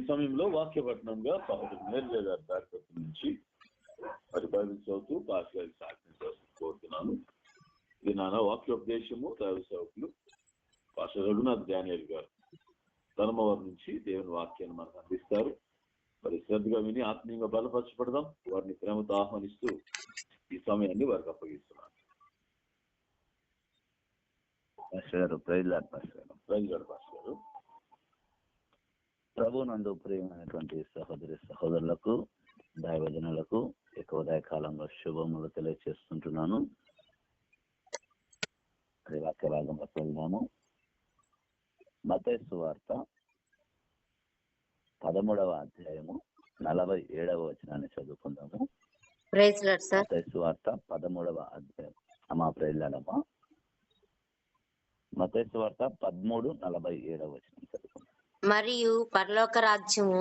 సమయంలో వాక్య పఠనంగా మేలు గారి తాకట్టు నుంచి మరి బైబిల్ చదువుతూ పాస్ గారి సాక్షి కోరుతున్నాను. ఇది నాన్న వాక్యోపదేశము దైవ సేవకులు పాస్టర్ రఘునాథ్ డానియల్ గారు ధర్మవరం నుంచి దేవుని వాక్యాన్ని మనకు అందిస్తారు. మరి శ్రద్ధగా విని ఆత్మీయంగా బలపరచబడదాం. వారిని ప్రేమతో ఆహ్వానిస్తూ ఈ సమయాన్ని వారికి అప్పగిస్తున్నాను. ప్రైజ్ గారు ప్రభు నందు ప్రియమైనటువంటి సహోదరి సహోదరులకు దైవజనులకు ఎక్కువ ఉదయకాలంలో శుభములు తెలియజేస్తుంటున్నాను. అది వాక్య భాగంలోకి వెళ్దాము. మత్తయి సువార్త 13వ అధ్యాయము 47వ వచనాన్ని చదువుకుందాము. మత్తయి సువార్త 13వ అధ్యాయం అమ్మా ప్రైజ్లాడమ్మా. మత్తయి సువార్త 13:47వ వచనం చదువుకుందాం. మరియు పరలోక రాజ్యము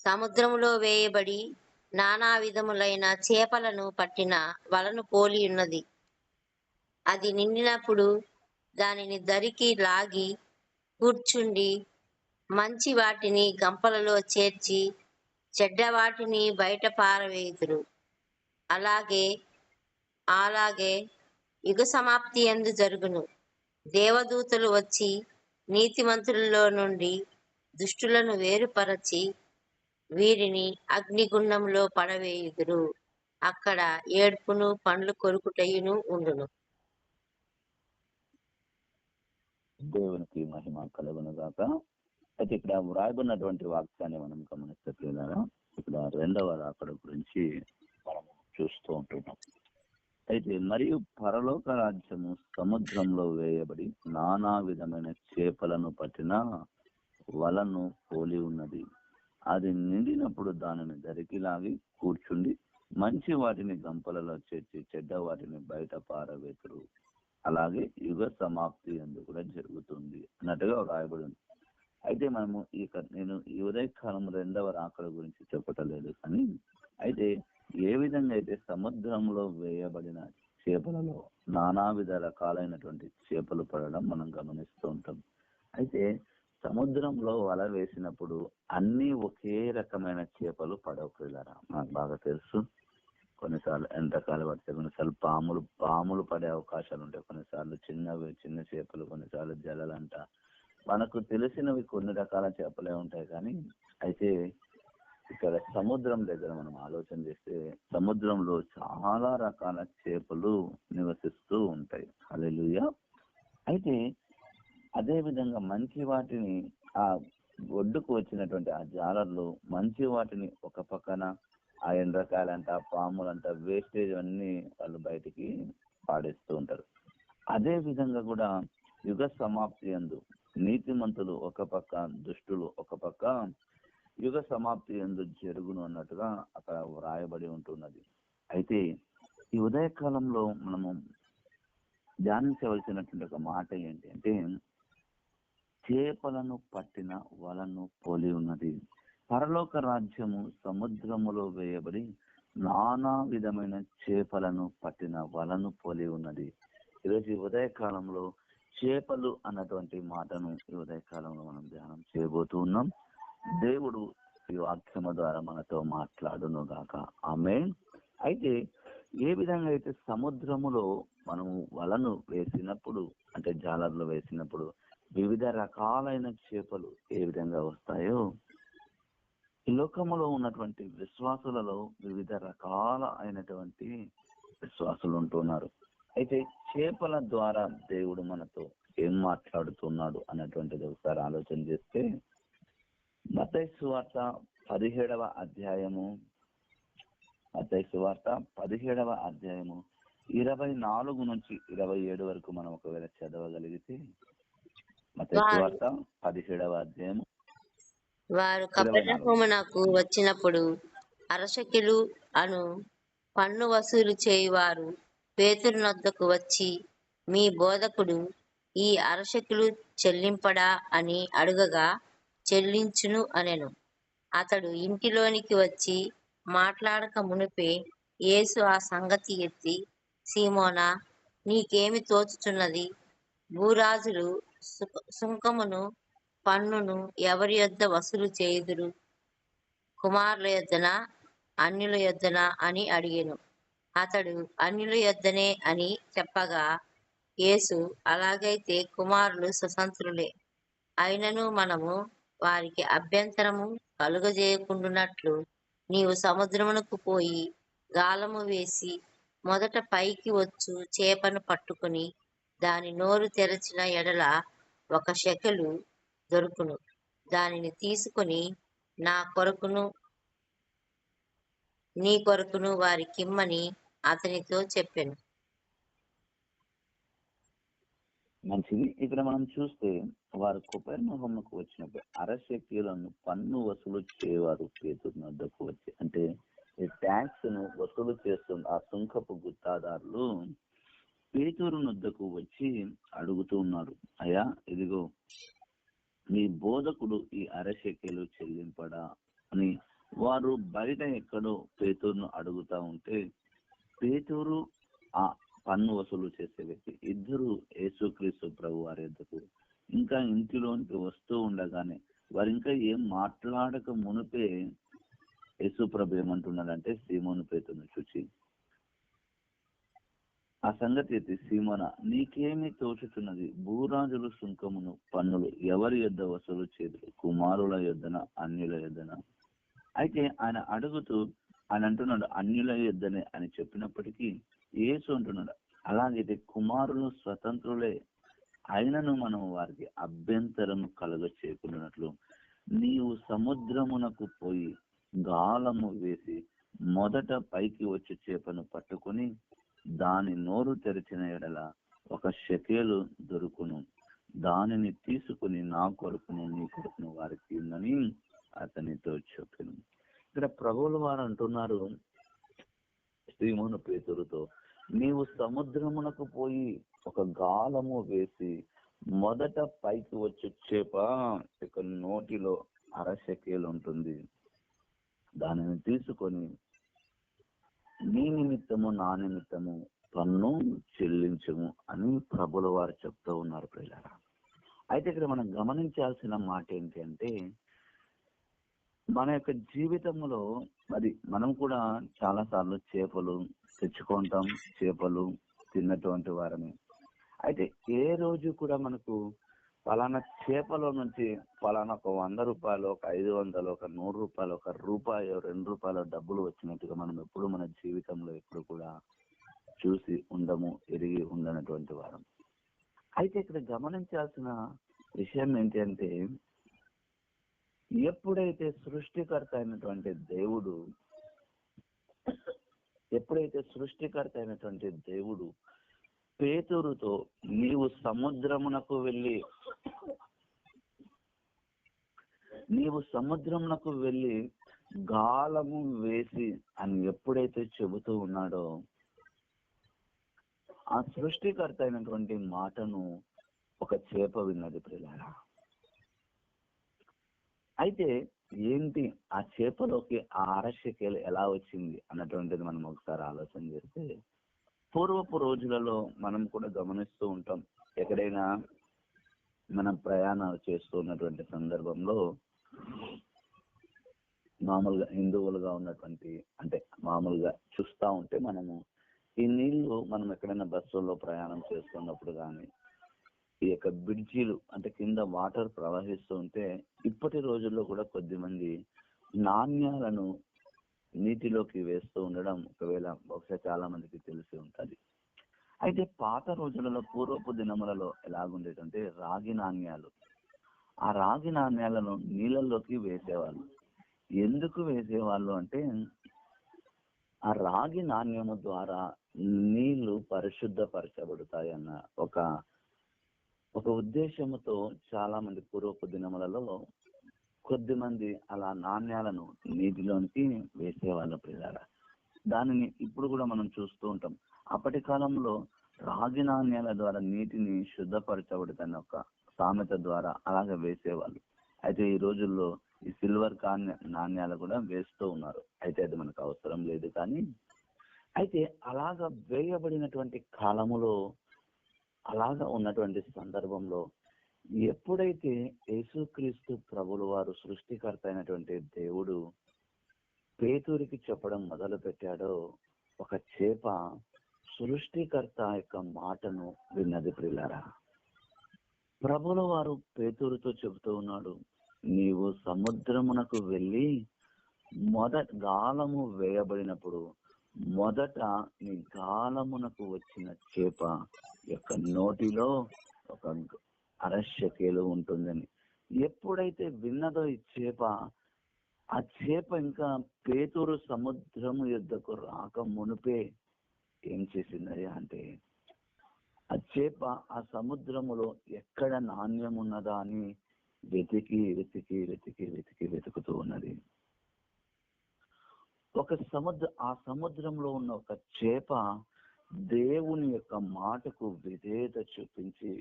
సముద్రములో వేయబడి నానా విధములైన చేపలను పట్టిన వలను పోలి ఉన్నది. అది నిండినప్పుడు దానిని దరికి లాగి కూర్చుండి మంచి వాటిని గంపలలో చేర్చి చెడ్డ వాటిని బయట పారవేయుదురు. అలాగే యుగ సమాప్తి యందు జరుగును. దేవదూతలు వచ్చి నీతిమంతులలో నుండి దుష్టులను వేరుపరచి వీరిని అగ్నిగుండంలో పడవేయుదురు. అక్కడ ఏడ్పును పండ్లు కొరుకుటయును ఉండును. దేవునికి మహిమ కలుగును గాక. అయితే ఇక్కడ వ్రాయబడినటువంటి వాక్యాన్ని మనం గమనిస్తలేదా, ఇక్కడ రెండవ రాకడ గురించి మనం చూస్తూ ఉంటున్నాం. అయితే మరియు పరలోక రాజ్యము సముద్రంలో వేయబడి నానా విధమైన చేపలను పట్టిన వలను పోలి ఉన్నది. అది నిండినప్పుడు దానిని దరికి లాగి కూర్చుండి మంచి వాటిని గంపలలో చేర్చి చెడ్డ వాటిని బయట పారవేతురు. అలాగే యుగ సమాప్తి యందు కూడా జరుగుతుంది అన్నట్టుగా రాయబడి ఉంది. అయితే మనము నేను ఈ ఉదయకాలం రెండవ రాకడ గురించి చెప్పటలేదు, కానీ అయితే ఏ విధంగా అయితే సముద్రంలో వేయబడిన చేపలలో నానా విధ రకాలైనటువంటి చేపలు పడడం మనం గమనిస్తూ ఉంటాం. అయితే సముద్రంలో వల వేసినప్పుడు అన్ని ఒకే రకమైన చేపలు పడవకులారా. మనకు బాగా తెలుసు, కొన్నిసార్లు ఎండాకాలం పడితే కొన్నిసార్లు పాములు పడే అవకాశాలు ఉంటాయి. కొన్నిసార్లు చిన్న చేపలు, కొన్నిసార్లు జలలంట. మనకు తెలిసినవి కొన్ని రకాల చేపలే ఉంటాయి. కానీ అయితే ఇక్కడ సముద్రం దగ్గర మనం ఆలోచన చేస్తే సముద్రంలో చాలా రకాల చేపలు నివసిస్తూ ఉంటాయి. హల్లెలూయా. అయితే అదే విధంగా మంచి వాటిని ఆ ఒడ్డుకు వచ్చినటువంటి ఆ జాలర్లు మంచి వాటిని ఒక పక్కన ఆ ఎండ్రకాయలంట, పాములంట, వేస్టేజ్ అన్ని వాళ్ళు బయటికి పాడేస్తూ ఉంటారు. అదే విధంగా కూడా యుగ సమాప్తి యందు నీతిమంతులు ఒక పక్క, దుష్టులు ఒక పక్క యుగ సమాప్తి యందు జరుగును అన్నట్టుగా అక్కడ వ్రాయబడి ఉంటున్నది. అయితే ఈ ఉదయకాలంలో మనము ధ్యానించవలసినటువంటి ఒక మాట ఏంటి అంటే, చేపలను పట్టిన వలను పోలి ఉన్నది. పరలోక రాజ్యము సముద్రములో వేయబడి నానా విధమైన చేపలను పట్టిన వలను పోలి ఉన్నది. ఈరోజు ఈ ఉదయకాలంలో చేపలు అన్నటువంటి మాటను ఈ ఉదయకాలంలో మనం ధ్యానం చేయబోతూ ఉన్నాం. దేవుడు ఈ వాక్యము ద్వారా మనతో మాట్లాడును గాక. ఆమేన్. అయితే ఏ విధంగా అయితే సముద్రములో మనము వలను వేసినప్పుడు, అంటే జాలర్లు వేసినప్పుడు వివిధ రకాలైన చేపలు ఏ విధంగా వస్తాయో, ఈ లోకములో ఉన్నటువంటి విశ్వాసులలో వివిధ రకాల అయినటువంటి విశ్వాసులు ఉంటున్నారు. అయితే చేపల ద్వారా దేవుడు మనతో ఏం మాట్లాడుతున్నాడు అన్నటువంటిది ఒకసారి ఆలోచన చేస్తే, మత్తయి సువార్త 17వ అధ్యాయము 24 నుంచి 27 వరకు మనం ఒకవేళ చదవగలిగితే, మత్తయి సువార్త 17వ అధ్యాయము. వారు కపెర్నహూమునకు వచ్చినప్పుడు అరశకెలు అను పన్ను వసూలు చేయువారు పేతురునొద్దకు వచ్చి, మీ బోధకుడు ఈ అరశకెలు చెల్లింపడా అని అడుగగా, చెల్లించును అనెను. అతడు ఇంటిలోనికి వచ్చి మాట్లాడక మునుపే యేసు ఆ సంగతి ఎత్తి, సీమోనా, నీకేమి తోచుచున్నది? భూరాజులు సుంకమును పన్నును ఎవరి యొద్ద వసూలు చేయుదురు? కుమారుల యొద్దనా, అన్యుల యొద్దనా అని అడిగెను. అతడు అన్యుల యొద్దనే అని చెప్పగా, యేసు అలాగైతే కుమారులు స్వతంత్రులే. అయినను మనము వారికి అభ్యంతరము కలుగజేయకుండునట్లు నీవు సముద్రమునకు పోయి గాలము వేసి మొదట పైకి వచ్చు చేపను పట్టుకొని దాని నోరు తెరచిన ఎడల 1 షెకెలు దొరుకును. దానిని తీసుకొని నా కొరకును నీ కొరకును వారికిమ్మని అతనితో చెప్పెను. మంచిది. ఇక్కడ మనం చూస్తే వారు కపెర్నహూమునకు వచ్చినప్పుడు 1/2 షెకెలను పన్ను వసూలు చేయవారు పేతురు వద్దకు వచ్చి, అంటే ఈ ట్యాక్స్ ను వసూలు చేస్తున్న ఆ సుంకపు గుత్తాదారులు పేతురు వద్దకు వచ్చి అడుగుతూ ఉన్నారు, అయ్యా ఇదిగో మీ బోధకుడు ఈ 1/2 షెకెలు చెల్లింపడా అని వారు బయట ఎక్కడో పేతురును అడుగుతా ఉంటే, పేతురు ఆ పన్ను వసూలు చేసే వ్యక్తి ఇద్దరు యేసుక్రీస్తు ప్రభు వారి యొద్దకు ఇంకా ఇంటిలోనికి వస్తూ ఉండగానే వారు ఇంకా ఏం మాట్లాడక మునిపే యేసు ప్రభు ఏమంటున్నాడంటే సీమోను పేతురును చూచి, ఆ సంగతి ఎత్తి, సీమోన నీకేమి తోచుతున్నది? భూరాజులు సుంకమును పన్నులు ఎవరి యొద్ద వసూలు చేదురు? కుమారుల యొద్దన, అన్యుల యొద్దన? అయితే ఆయన అడుగుతూ ఆయన అంటున్నాడు అన్యుల యొద్దనే అని చెప్పినప్పటికీ యేసు అంటున్నాడు, అలాగైతే కుమారులు స్వతంత్రులే, అయినను మనం వారికి అభ్యంతరము కలుగ చేయకున్నట్లు నీవు సముద్రమునకు పోయి గాలము వేసి మొదట పైకి వచ్చి చేపను పట్టుకొని దాని నోరు తెరిచిన ఎడల 1 షెకెలు దొరుకును. దానిని తీసుకుని నా కొరకును నీ కొరకును వారికి ఉందని అతనితో చెప్పాను. ఇక్కడ ప్రభువుల వారు అంటున్నారు సీమోను పేతురుతో, నీవు సముద్రమునకు పోయి ఒక గాలము వేసి మొదట పైకి వచ్చే చేప ఇక నోటిలో 1/2 షెకెలు ఉంటుంది, దానిని తీసుకొని నీ నిమిత్తము నా నిమిత్తము పన్ను చెల్లించము అని ప్రభుల వారు చెప్తూ ఉన్నారు ప్రియులారా. అయితే ఇక్కడ మనం గమనించాల్సిన మాట ఏంటి అంటే, మన యొక్క జీవితంలో మరి మనం కూడా చాలా సార్లు చేపలు తెచ్చుకుంటాం, చేపలు తిన్నటువంటి వారమే. అయితే ఏ రోజు కూడా మనకు ఫలానా చేపలో నుంచి ఫలానా ఒక 100 రూపాయలు, ఒక 500, ఒక 100 రూపాయలు, ఒక రూపాయో 2 రూపాయల డబ్బులు వచ్చినట్టుగా మనం ఎప్పుడు మన జీవితంలో ఎప్పుడు కూడా చూసి ఉండము, ఎరిగి ఉండనటువంటి వారం. అయితే ఇక్కడ గమనించాల్సిన విషయం ఏంటి అంటే, ఎప్పుడైతే సృష్టికర్త అయినటువంటి దేవుడు పేతురుతో నీవు సముద్రమునకు వెళ్ళి గాలము వేసి అని ఎప్పుడైతే చెబుతూ ఉన్నాడో, ఆ సృష్టికర్త అయినటువంటి మాటను ఒక చేప విన్నది ప్రియులారా. అయితే ఏంటి ఆ చేపలోకి ఆ 1/2 షెకెలు ఎలా వచ్చింది అన్నటువంటిది మనం ఒకసారి ఆలోచన చేస్తే, పూర్వపు రోజులలో మనం కూడా గమనిస్తూ ఉంటాం, ఎక్కడైనా మనం ప్రయాణాలు చేస్తూ ఉన్నటువంటి సందర్భంలో మామూలుగా హిందువులుగా ఉన్నటువంటి అంటే మామూలుగా చూస్తూ ఉంటే మనము ఈ నీళ్లు మనం ఎక్కడైనా బస్సుల్లో ప్రయాణం చేస్తున్నప్పుడు కానీ ఈ యొక్క బ్రిడ్జీలు అంటే కింద వాటర్ ప్రవహిస్తూ ఉంటే ఇప్పటి రోజుల్లో కూడా కొద్దిమంది నాణ్యాలను నీటిలోకి వేస్తూ ఉండడం ఒకవేళ బహుశా చాలా మందికి తెలిసి ఉంటుంది. అయితే పాత రోజులలో పూర్వపు దినములలో ఎలాగుండేటంటే రాగి నాణ్యాలు, ఆ రాగి నాణ్యాలను నీళ్ళల్లోకి వేసేవాళ్ళు. ఎందుకు వేసేవాళ్ళు అంటే ఆ రాగి నాణ్యము ద్వారా నీళ్లు పరిశుద్ధపరచబడతాయన్న ఒక ఉద్దేశముతో చాలా మంది పూర్వపు దినములలో కొద్దిమంది అలా నాణ్యాలను నీటిలోనికి వేసేవాళ్ళ పిల్లల. దానిని ఇప్పుడు కూడా మనం చూస్తూ ఉంటాం. అప్పటి కాలంలో రాగి నాణ్యాల ద్వారా నీటిని శుద్ధపరచబడుతున్న ఒక సామెత ద్వారా అలాగే వేసేవాళ్ళు. అయితే ఈ రోజుల్లో ఈ సిల్వర్ నాణ్యాలు కూడా వేస్తూ ఉన్నారు. అయితే అది మనకు అవసరం లేదు. కానీ అయితే అలాగా వేయబడినటువంటి కాలములో అలాగా ఉన్నటువంటి సందర్భంలో ఎప్పుడైతే యేసుక్రీస్తు ప్రభుల వారు సృష్టికర్త అయినటువంటి దేవుడు పేతురికి చెప్పడం మొదలు పెట్టాడో, ఒక చేప సృష్టికర్త యొక్క మాటను విన్నది ప్రియులారా. ప్రభుల వారు పేతురుతో చెబుతూ ఉన్నాడు, నీవు సముద్రమునకు వెళ్ళి గాలము వేయబడినప్పుడు మొదట నీ గాలమునకు వచ్చిన చేప యొక్క నోటిలో ఒక అరశకేలు ఉంటుందని. ఎప్పుడైతే విన్నదో ఈ చేప, ఆ చేప ఇంకా పేతురు సముద్రము యుద్ధకు రాక మునిపే ఏం చేసింది అంటే, ఆ చేప ఆ సముద్రములో ఎక్కడ నాణ్యం ఉన్నదా అని వెతుకుతూ ఉన్నది. ఆ సముద్రంలో ఉన్న ఒక చేప దేవుని యొక్క మాటకు విధేయత చూపించి,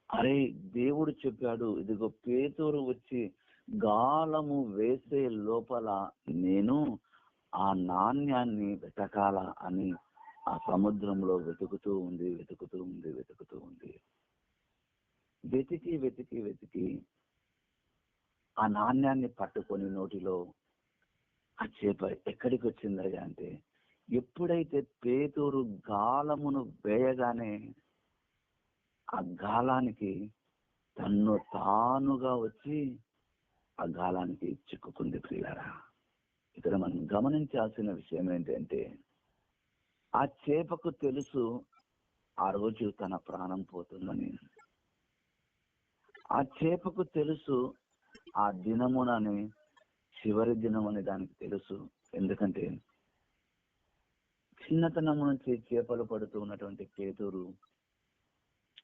అరే దేవుడు చెప్పాడు, ఇదిగో పేతురు వచ్చి గాలము వేసే లోపల నేను ఆ నాణ్యాన్ని వెతకాల అని ఆ సముద్రంలో వెతుకుతూ ఉంది. వెతికి ఆ నాణ్యాన్ని పట్టుకొని నోటిలో ఆ చేప ఎక్కడికి వచ్చింది అంటే, ఎప్పుడైతే పేతురు గాలమును వేయగానే ఆ గాలానికి తన్ను తానుగా వచ్చి ఆ గాలానికి చిక్కుకుంది ప్రియులారా. ఇక్కడ మనం గమనించాల్సిన విషయం ఏంటంటే, ఆ చేపకు తెలుసు ఆ రోజు తన ప్రాణం పోతుందని. ఆ చేపకు తెలుసు ఆ దినమునని చివరి దినం అని దానికి తెలుసు. ఎందుకంటే చిన్నతనము నుంచి చేపలు పడుతూ ఉన్నటువంటి పేతురు,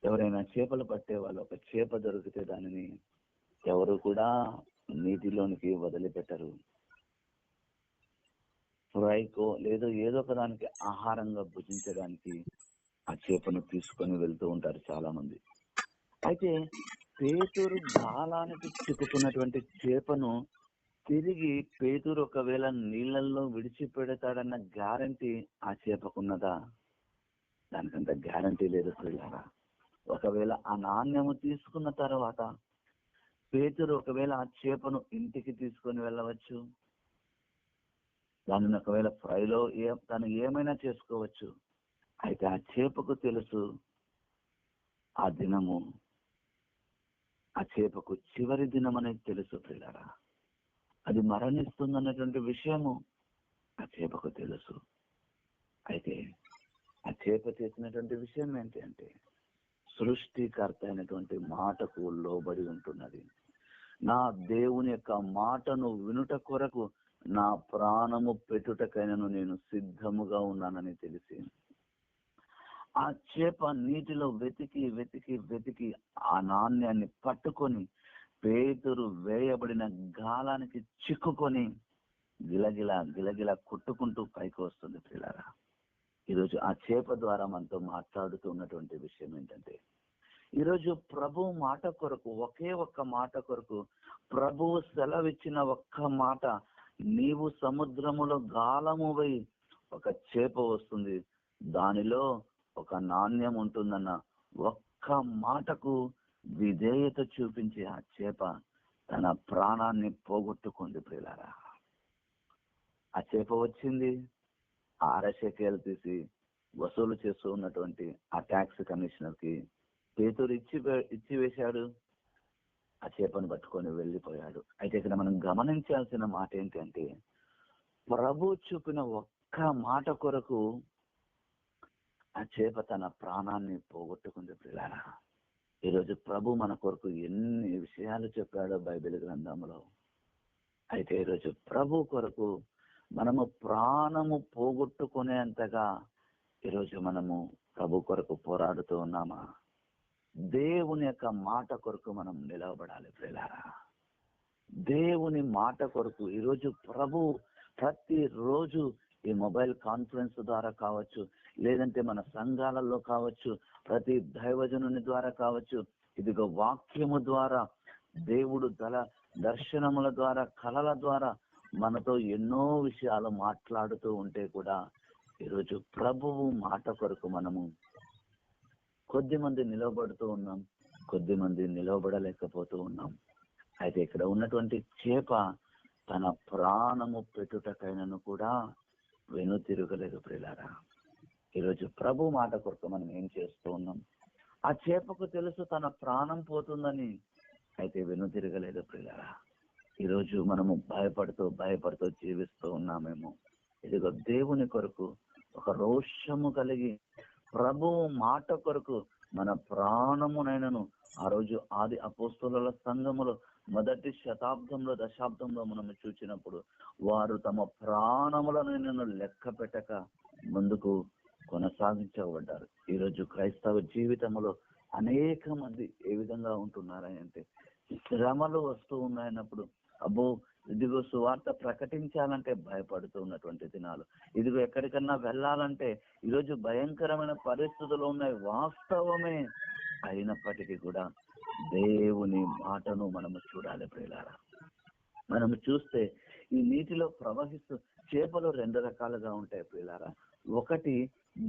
ఎవరైనా చేపలు పట్టే వాళ్ళు ఒక చేప దొరికితే దానిని ఎవరు కూడా నీటిలోనికి వదిలిపెట్టరు. ఫ్రైకో లేదో ఏదో ఒక దానికి ఆహారంగా భుజించడానికి ఆ చేపను తీసుకొని వెళ్తూ ఉంటారు చాలా మంది. అయితే పేతురు గాలానికి చిక్కుకున్నటువంటి చేపను తిరిగి పేతురు ఒకవేళ నీళ్ళల్లో విడిచిపెడతాడన్న గ్యారంటీ ఆ చేపకున్నదా? దానికంత గ్యారంటీ లేదు ప్రియులారా. ఒకవేళ ఆ నాణ్యము తీసుకున్న తర్వాత పేతురు ఒకవేళ ఆ చేపను ఇంటికి తీసుకొని వెళ్ళవచ్చు, దానిని ఒకవేళ ఫ్రైలో తను ఏమైనా చేసుకోవచ్చు. అయితే ఆ చేపకు తెలుసు ఆ దినము, ఆ చేపకు చివరి దినం అనేది తెలుసు ప్రియులారా. అది మరణిస్తుందన్నటువంటి విషయము ఆ చేపకు తెలుసు. అయితే ఆ చేప చేసినటువంటి విషయం ఏంటి అంటే, సృష్టికర్త అయినటువంటి మాటకు లోబడి ఉంటున్నది. నా దేవుని యొక్క మాటను వినుట కొరకు నా ప్రాణము పెట్టుటకైనను నేను సిద్ధముగా ఉన్నానని తెలిసి ఆ చేప నీటిలో వెతికి ఆ నాణ్యాన్ని పట్టుకొని పేతురు వేయబడిన గాలానికి చిక్కుకొని గిలగిల కొట్టుకుంటూ పైకి వస్తుంది పిల్లరా. ఈరోజు ఆ చేప ద్వారా మనతో మాట్లాడుతూ ఉన్నటువంటి విషయం ఏంటంటే, ఈరోజు ప్రభు మాట కొరకు, ఒకే ఒక్క మాట కొరకు ప్రభువు సెలవిచ్చిన ఒక్క మాట, నీవు సముద్రములో గాలము వేయి, ఒక చేప వస్తుంది, దానిలో ఒక నాణ్యం ఉంటుందన్న ఒక్క మాటకు విధేయత చూపించి ఆ చేప తన ప్రాణాన్ని పోగొట్టుకుంది ప్రియులారా. ఆ చేప వచ్చింది, ఆ అరశకేలు తీసి వసూలు చేస్తూ ఉన్నటువంటి ఆ ట్యాక్స్ కమిషనర్ కి పేతురు ఇచ్చి వేశాడు. ఆ చేపను పట్టుకొని వెళ్ళిపోయాడు. అయితే ఇక్కడ మనం గమనించాల్సిన మాట ఏంటంటే, ప్రభు చూపిన ఒక్క మాట కొరకు ఆ చేప తన ప్రాణాన్ని పోగొట్టుకుంది ప్రియులారా. ఈరోజు ప్రభు మన కొరకు ఎన్ని విషయాలు చెప్పాడో బైబిల్ గ్రంథంలో. అయితే ఈరోజు ప్రభు కొరకు మనము ప్రాణము పోగొట్టుకునేంతగా ఈరోజు మనము ప్రభు కొరకు పోరాడుతూ ఉన్నామా? దేవుని యొక్క మాట కొరకు మనం నిలవబడాలి ప్రియులారా. దేవుని మాట కొరకు ఈరోజు ప్రభు ప్రతిరోజు ఈ మొబైల్ కాన్ఫరెన్స్ ద్వారా కావచ్చు, లేదంటే మన సంఘాలలో కావచ్చు, ప్రతి దైవజనుని ద్వారా కావచ్చు, ఇదిగో వాక్యము ద్వారా, దేవుడు దర్శనముల ద్వారా, కళల ద్వారా మనతో ఎన్నో విషయాలు మాట్లాడుతూ ఉంటే కూడా ఈరోజు ప్రభువు మాట కొరకు మనము కొద్ది మంది నిలబడుతూ ఉన్నాం. కొద్ది మంది నిలవబడలేకపోతూ ఉన్నాం. అయితే ఇక్కడ ఉన్నటువంటి చేప తన ప్రాణము పెట్టుటకైనను కూడా వెనుతిరగలేదు ప్రియులారా. ఈరోజు ప్రభు మాట కొరకు మనం ఏం చేస్తూ ఉన్నాం? ఆ చేపకు తెలుసు తన ప్రాణం పోతుందని, అయితే వెనుతిరగలేదు ప్రియులారా. ఈరోజు మనము భయపడుతూ జీవిస్తూ ఉన్నామేమో. ఇదిగో దేవుని కొరకు ఒక రోషము కలిగి ప్రభు మాట కొరకు మన ప్రాణమునైనను, ఆ రోజు ఆది అపోస్తలుల సంఘములో మొదటి శతాబ్దంలో దశాబ్దంలో మనం చూసినప్పుడు వారు తమ ప్రాణములనైనను లెక్క పెట్టక ముందుకు కొనసాగించబడ్డారు. ఈరోజు క్రైస్తవ జీవితంలో అనేక మంది ఏ విధంగా ఉంటున్నారంటే, శ్రమలు వస్తూ ఉన్నాయన్నప్పుడు అబ్బో ఇదిగో సువార్త ప్రకటించాలంటే భయపడుతూ ఉన్నటువంటి దినాలు, ఇదిగో ఎక్కడికన్నా వెళ్ళాలంటే ఈరోజు భయంకరమైన పరిస్థితులు ఉన్నాయి, వాస్తవమే. అయినప్పటికీ కూడా దేవుని మాటను మనము చూడాలి ప్రియులారా. మనము చూస్తే ఈ నీటిలో ప్రవహిస్తూ చేపలు 2 రకాలుగా ఉంటాయి ప్రియులారా. ఒకటి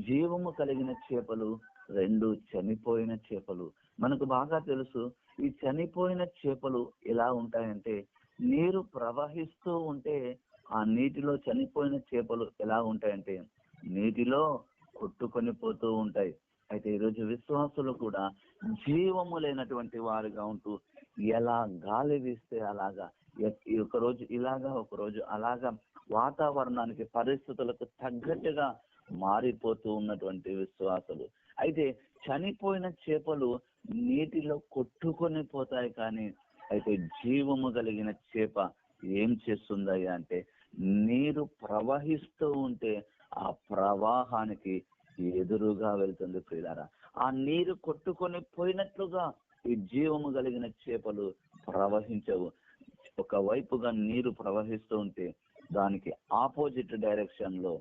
జీవము కలిగిన చేపలు, 2 చనిపోయిన చేపలు. మనకు బాగా తెలుసు ఈ చనిపోయిన చేపలు ఎలా ఉంటాయంటే, నీరు ప్రవహిస్తూ ఉంటే ఆ నీటిలో చనిపోయిన చేపలు ఎలా ఉంటాయంటే నీటిలో కొట్టుకొని పోతూ ఉంటాయి. అయితే ఈరోజు విశ్వాసులు కూడా జీవము లేనటువంటి వారుగా ఉంటూ ఎలా గాలి వీస్తే అలాగా, ఒకరోజు ఇలాగా ఒకరోజు అలాగా వాతావరణానికి పరిస్థితులకు తగ్గట్టుగా మారిపోతూ ఉన్నటువంటి విశ్వాసులు. అయితే చనిపోయిన చేపలు నీటిలో కొట్టుకొని పోతాయి, కానీ అయితే జీవము కలిగిన చేప ఏం చేస్తుందయ్యా అంటే నీరు ప్రవహిస్తూ ఉంటే ఆ ప్రవాహానికి ఎదురుగా వెళ్తుంది ప్రియులారా. ఆ నీరు కొట్టుకొని పోయినట్లుగా ఈ జీవము కలిగిన చేపలు ప్రవహించవు. ఒకవైపుగా నీరు ప్రవహిస్తూ ఉంటే దానికి ఆపోజిట్ డైరెక్షన్ లో,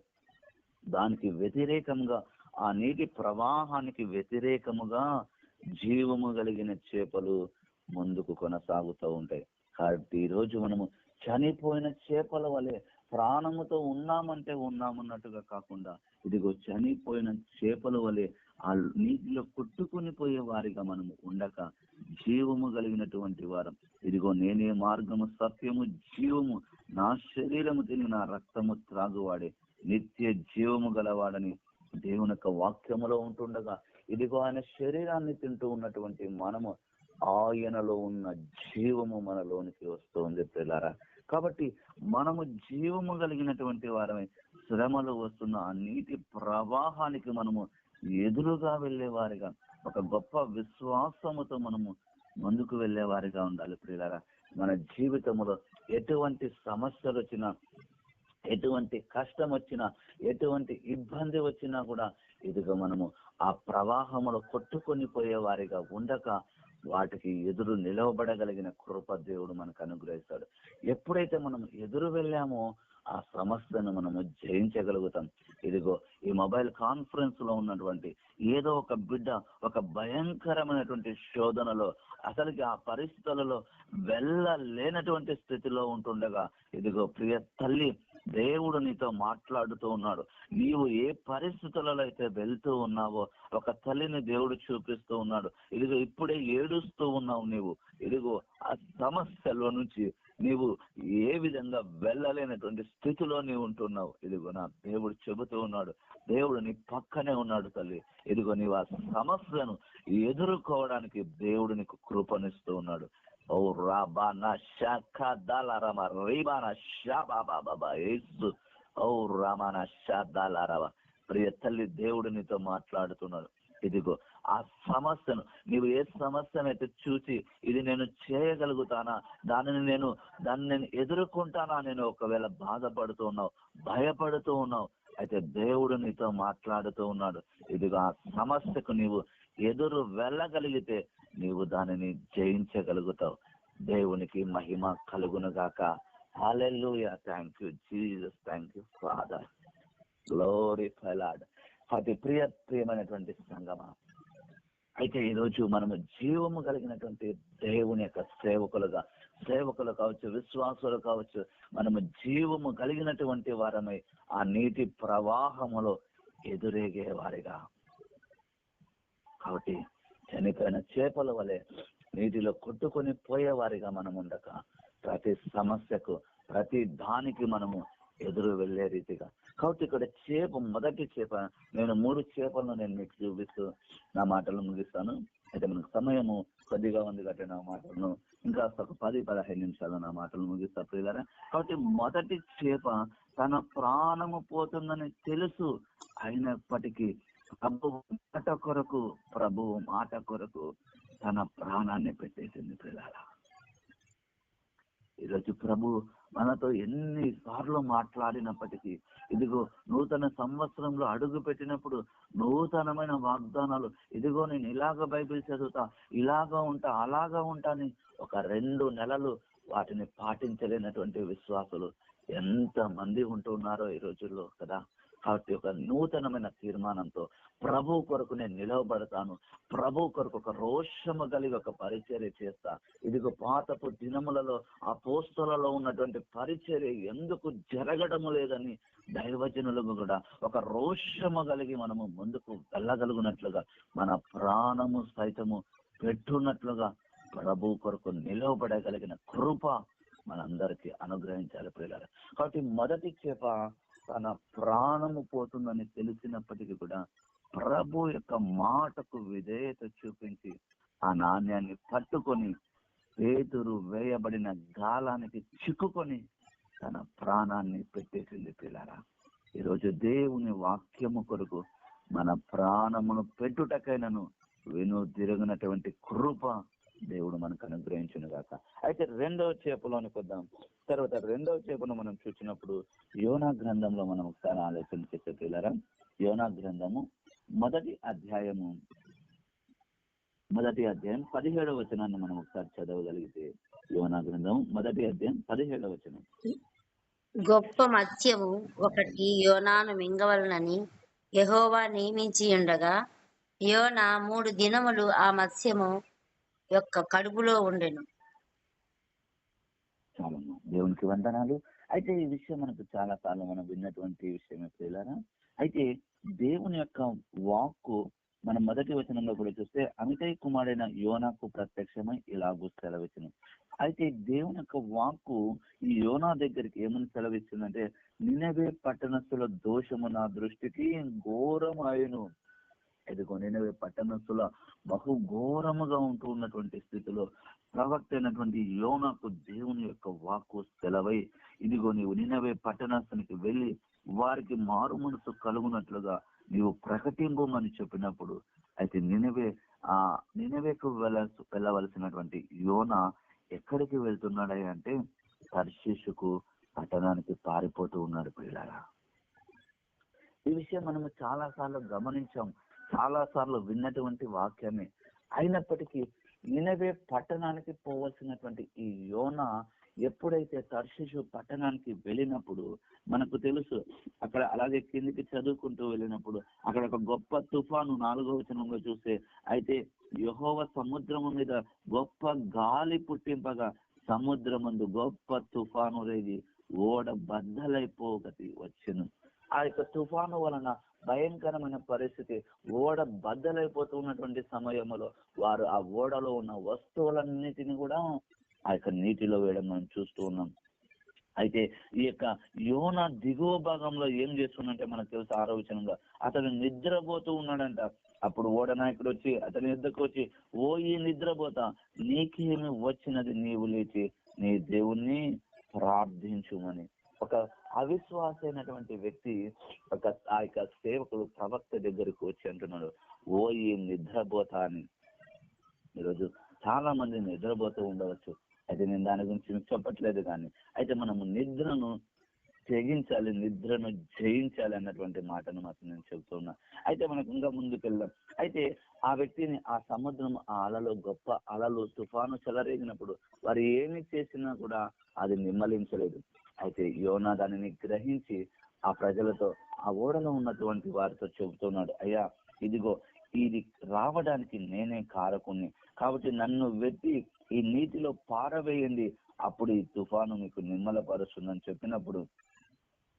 దానికి వ్యతిరేకంగా, ఆ నీటి ప్రవాహానికి వ్యతిరేకముగా జీవము కలిగిన చేపలు ముందుకు కొనసాగుతూ ఉంటాయి. కాబట్టి ఈరోజు మనము చనిపోయిన చేపల వలె ప్రాణముతో ఉన్నామంటే ఉన్నామన్నట్టుగా కాకుండా, ఇదిగో చనిపోయిన చేపల వలె ఆ నీటిలో కొట్టుకుని పోయే వారిగా మనము ఉండక జీవము కలిగినటువంటి వారం. ఇదిగో నేనే మార్గము సత్యము జీవము, నా శరీరము తిని నా రక్తము త్రాగువాడే నిత్య జీవము గలవాడని దేవుని యొక్క వాక్యములో ఉంటుండగా, ఇదిగో ఆయన శరీరాన్ని తింటూ ఉన్నటువంటి మనము ఆయనలో ఉన్న జీవము మనలోనికి వస్తుంది ప్రియులారా. కాబట్టి మనము జీవము కలిగినటువంటి వారమే శ్రమలు వస్తున్న ఆ నీటి ప్రవాహానికి మనము ఎదురుగా వెళ్ళేవారిగా, ఒక గొప్ప విశ్వాసముతో మనము ముందుకు వెళ్ళేవారిగా ఉండాలి ప్రియులారా. మన జీవితంలో ఎటువంటి సమస్యలు వచ్చినా, ఎటువంటి కష్టం వచ్చినా, ఎటువంటి ఇబ్బంది వచ్చినా కూడా ఇదిగో మనము ఆ ప్రవాహములో కొట్టుకొని పోయే వారిగా ఉండక వాటికి ఎదురు నిలవబడగలిగిన కృప దేవుడు మనకు అనుగ్రహిస్తాడు. ఎప్పుడైతే మనం ఎదురు వెళ్ళామో ఆ సమస్యను మనము జయించగలుగుతాం. ఇదిగో ఈ మొబైల్ కాన్ఫరెన్స్ లో ఉన్నటువంటి ఏదో ఒక బిడ్డ ఒక భయంకరమైనటువంటి శోధనలో, అసలుకి ఆ పరిస్థితులలో వెళ్ళలేనటువంటి స్థితిలో ఉంటుండగా, ఇదిగో ప్రియ తల్లి దేవుడు నీతో మాట్లాడుతూ ఉన్నాడు. నీవు ఏ పరిస్థితులలో అయితే వెళ్తూ ఉన్నావో ఒక తల్లిని దేవుడు చూపిస్తూ ఉన్నాడు. ఇదిగో ఇప్పుడే ఏడుస్తూ ఉన్నావు నీవు, ఇదిగో ఆ సమస్యల నుంచి నీవు ఏ విధంగా వెళ్ళలేనటువంటి స్థితిలో నీవు ఉంటున్నావు. ఇదిగో నా దేవుడు చెబుతూ ఉన్నాడు, దేవుడు నీ పక్కనే ఉన్నాడు తల్లి. ఇదిగో నీవు ఆ సమస్యను ఎదుర్కోవడానికి దేవుడు నీకు కృపనిస్తూ ఉన్నాడు. ఓ రాబానా షాఖాదాలారమ రీబానా షాబాబాబా యేసు ఓ రామానా షాదాలారవ. ప్రియ తల్లి దేవుడు నీతో మాట్లాడుతున్నాడు. ఇదిగో ఆ సమస్యను, నీవు ఏ సమస్యనైతే చూసి ఇది నేను చేయగలుగుతానా, దాన్ని నేను ఎదుర్కొంటానా, నేను ఒకవేళ బాధపడుతూ ఉన్నావు, భయపడుతూ ఉన్నావు, అయితే దేవుడు నీతో మాట్లాడుతూ ఉన్నాడు. ఇదిగో ఆ సమస్యకు నీవు ఎదురు వెళ్ళగలిగితే నీవు దానిని జయించగలుగుతావు. దేవునికి మహిమ కలుగును గాక. హల్లెలూయా. Thank you Jesus, thank you father, glorify lord. అతి ప్రియమైనటువంటి సంగమా, అయితే ఈరోజు మనము జీవము కలిగినటువంటి దేవుని యొక్క సేవకులు కావచ్చు, విశ్వాసులు కావచ్చు, మనము జీవము కలిగినటువంటి వారమై ఆ నీటి ప్రవాహములో ఎదురేగే వారిగా. కాబట్టి చనిపోయిన చేపల వలె నీటిలో కొట్టుకొని పోయేవారిగా మనం ఉండక ప్రతి సమస్యకు ప్రతి దానికి మనము ఎదురు వెళ్లే రీతిగా. కాబట్టి ఇక్కడ మొదటి చేప, నేను 3 చేపలను నేను మీకు చూపిస్తూ నా మాటలు ముగిస్తాను. అయితే మనకు సమయము కొద్దిగా ఉంది కాబట్టి నా మాటలను ఇంకా ఒక 10-15 నిమిషాలు నా మాటలు ముగిస్తా ప్రియులారా. కాబట్టి మొదటి చేప తన ప్రాణము పోతుందని తెలుసు, అయినప్పటికీ ప్రభువు మాట కొరకు తన ప్రాణాన్ని పెట్టేసింది ప్రియులారా. ఈరోజు ప్రభు మనతో ఎన్నిసార్లు మాట్లాడినప్పటికీ, ఇదిగో నూతన సంవత్సరంలో అడుగు పెట్టినప్పుడు నూతనమైన వాగ్దానాలు, ఇదిగో నేను ఇలాగ బైబిల్ చదువుతా, ఇలాగా ఉంటా, అలాగా ఉంటా అని ఒక 2 నెలలు వాటిని పాటించలేనటువంటి విశ్వాసులు ఎంత మంది ఉంటున్నారో ఈ రోజుల్లో కదా. కాబట్టి ఒక నూతనమైన తీర్మానంతో ప్రభు కొరకు నేను నిలవబడతాను, ప్రభు కొరకు ఒక రోషము కలిగి ఒక పరిచర్య చేస్తా. ఇదిగో పాతపు దినములలో అపోస్తలులలో ఉన్నటువంటి పరిచర్య ఎందుకు జరగడము లేదని దైవజనులకు కూడా ఒక రోషము కలిగి మనము ముందుకు వెళ్ళగలుగునట్లుగా, మన ప్రాణము సైతము పెట్టున్నట్లుగా ప్రభు కొరకు నిలవబడగలిగిన కృప మనందరికీ అనుగ్రహించాలి ప్రియులారా. కాబట్టి మొదటి చేప తన ప్రాణము పోతుందని తెలిసినప్పటికీ కూడా ప్రభు యొక్క మాటకు విధేయత చూపించి ఆ నాణ్యాన్ని పట్టుకొని పేతురు వేయబడిన గాలానికి చిక్కుకొని తన ప్రాణాన్ని పెట్టేసింది పిల్లరా. ఈరోజు దేవుని వాక్యము కొరకు మన ప్రాణమును పెట్టుటకైనను తిరిగినటువంటి కృప దేవుడు మనకు అనుగ్రహించును గాక. అయితే 2వ చేపలోనికి వద్దాం. తర్వాత 2వ చేపను మనం చూసినప్పుడు యోనా గ్రంథంలో మనం ఒకసారి ఆలోచన చేసే పిల్లరా. యోనా గ్రంథము మొదటి అధ్యాయం 17వ వచనాన్ని మనం ఒకసారి చదవగలిగితే, యోనా గ్రంథం మొదటి అధ్యాయం 17వ వచనం. గొప్ప మత్స్యము ఒకటి యోనాను మింగవలనని యెహోవా నియమించి ఉండగా, యోనా 3 దినములు ఆ మత్స్యము యొక్క కడుపులో ఉండెను. చాలమ్మా, దేవునికి వందనాలు. అయితే ఈ విషయం మనకు చాలా సార్లు మనం విన్నటువంటి విషయమే ప్రియులారా. అయితే దేవుని యొక్క వాక్కు మనం మొదటి వచనంలో కూడా చూస్తే, అమితై కుమారుడైన యోనాకు ప్రత్యక్షమై ఇలాగూ సెలవిచ్చును. అయితే దేవుని యొక్క వాక్కు ఈ యోనా దగ్గరికి ఏమని సెలవిచ్చిందంటే, నినవే పట్టణస్థుల దోషము నా దృష్టికి ఘోరమాయను. ఇదిగో నినవే పట్టణస్థుల బహు ఘోరముగా ఉంటూ ఉన్నటువంటి స్థితిలో ప్రవక్త అయినటువంటి యోనాకు దేవుని యొక్క వాక్కు సెలవై, ఇదిగో నీవు నినవే పట్టణస్థునికి వెళ్ళి వారికి మారు మనసు కలుగునట్లుగా నీవు ప్రకటింపమని చెప్పినప్పుడు, అయితే నినవేకు వెళ్ళవలసినటువంటి యోనా ఎక్కడికి వెళ్తున్నాడా అంటే తర్షీషుకు పట్టణానికి పారిపోతూ ఉన్నాడు పిల్లారా. ఈ విషయం మనము చాలా సార్లు గమనించాం, చాలా సార్లు విన్నటువంటి వాక్యమే. అయినప్పటికీ నినవే పట్టణానికి పోవలసినటువంటి ఈ యోనా ఎప్పుడైతే తర్షీషు పట్టణానికి వెళ్ళినప్పుడు మనకు తెలుసు, అక్కడ అలాగే కిందికి చదువుకుంటూ వెళ్ళినప్పుడు అక్కడ ఒక గొప్ప తుఫాను 4వ వచనంలో చూస్తే, అయితే యెహోవా సముద్రము మీద గొప్ప గాలి పుట్టింపగా సముద్రమందు గొప్ప తుఫాను రేగి ఓడ బద్దలైపోగతి వచ్చెను. ఆ యొక్క తుఫాను వలన భయంకరమైన పరిస్థితి, ఓడ బద్దలైపోతున్నటువంటి సమయంలో వారు ఆ ఓడలో ఉన్న వస్తువులన్నిటిని కూడా ఆ యొక్క నీటిలో వేయడం మనం చూస్తూ ఉన్నాం. అయితే ఈ యొక్క యోనా దిగువ భాగంలో ఏం చేస్తుందంటే మనకు తెలుసు 6వ వచనంలో, అతను నిద్రపోతూ ఉన్నాడంట. అప్పుడు ఓడ నాయకుడు వచ్చి అతని యుద్ధకు వచ్చి, ఓ ఈ నిద్రపోతా, నీకేమి వచ్చినది, నీవు లేచి నీ దేవుణ్ణి ప్రార్థించుమని. ఒక అవిశ్వాసైనటువంటి వ్యక్తి ఆ యొక్క సేవకుడు ప్రవక్త దగ్గరకు వచ్చి అంటున్నాడు, ఓ ఈ నిద్రపోతా అని. ఈరోజు చాలా మంది నిద్రపోతూ ఉండవచ్చు. అయితే నేను దాని గురించి మీకు చెప్పట్లేదు, కానీ అయితే మనము నిద్రను తెగించాలి, నిద్రను జయించాలి అన్నటువంటి మాటను మాత్రం నేను చెబుతున్నా. అయితే మనకు ఇంకా ముందుకు వెళ్దాం. అయితే ఆ వ్యక్తిని ఆ సముద్రం, ఆ అలలు, గొప్ప అలలు, తుఫాను చెలరేగినప్పుడు వారు ఏమి చేసినా కూడా అది నిమ్మలించలేదు. అయితే యోనా దానిని గ్రహించి ఆ ప్రజలతో, ఆ ఓడలో ఉన్నటువంటి వారితో చెబుతున్నాడు, అయ్యా ఇదిగో ఇది రావడానికి నేనే కారకుణ్ణి, కాబట్టి నన్ను వెట్టి ఈ నీటిలో పారవేయండి, అప్పుడు ఈ తుఫాను మీకు నిమ్మలపరుస్తుందని చెప్పినప్పుడు